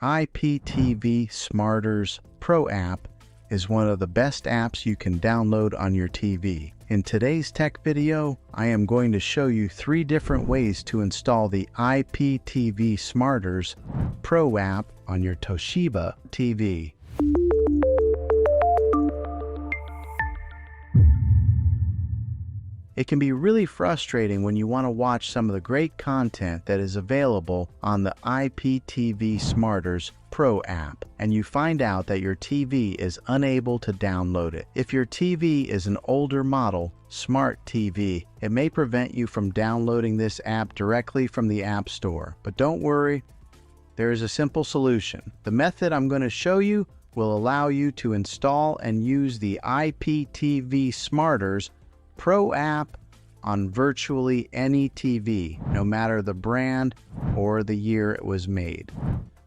IPTV Smarters Pro App is one of the best apps you can download on your TV. In today's tech video, I am going to show you 3 different ways to install the IPTV Smarters Pro App on your Toshiba TV. It can be really frustrating when you want to watch some of the great content that is available on the IPTV Smarters Pro app, and you find out that your TV is unable to download it. If your TV is an older model, smart TV, it may prevent you from downloading this app directly from the App Store. But don't worry, there is a simple solution. The method I'm going to show you will allow you to install and use the IPTV Smarters Pro app on virtually any TV, no matter the brand or the year it was made.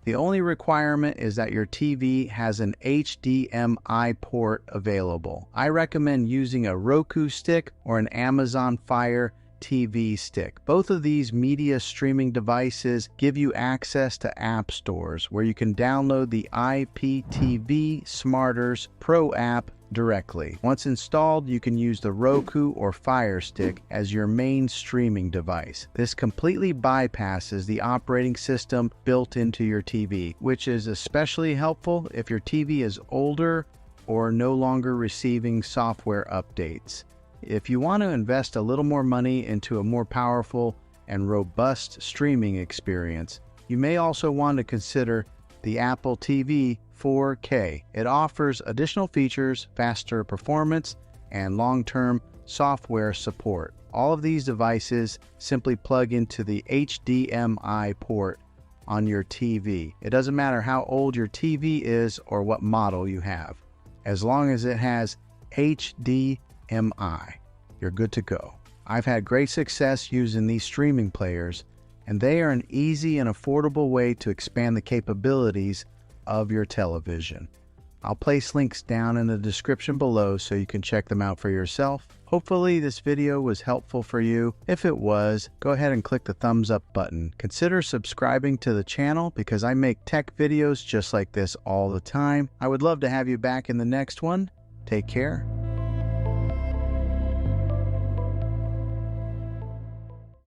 The only requirement is that your TV has an HDMI port available. I recommend using a Roku stick or an Amazon Fire TV stick. Both of these media streaming devices give you access to app stores where you can download the IPTV Smarters Pro app directly. Once installed, you can use the Roku or Fire Stick as your main streaming device. This completely bypasses the operating system built into your TV, which is especially helpful if your TV is older or no longer receiving software updates. If you want to invest a little more money into a more powerful and robust streaming experience, you may also want to consider the Apple TV 4K. It offers additional features, faster performance, and long-term software support. All of these devices simply plug into the HDMI port on your TV. It doesn't matter how old your TV is or what model you have. As long as it has HDMI, you're good to go. I've had great success using these streaming players, and they are an easy and affordable way to expand the capabilities of your television. I'll place links down in the description below so you can check them out for yourself. Hopefully this video was helpful for you. If it was, go ahead and click the thumbs up button. Consider subscribing to the channel because I make tech videos just like this all the time. I would love to have you back in the next one. Take care.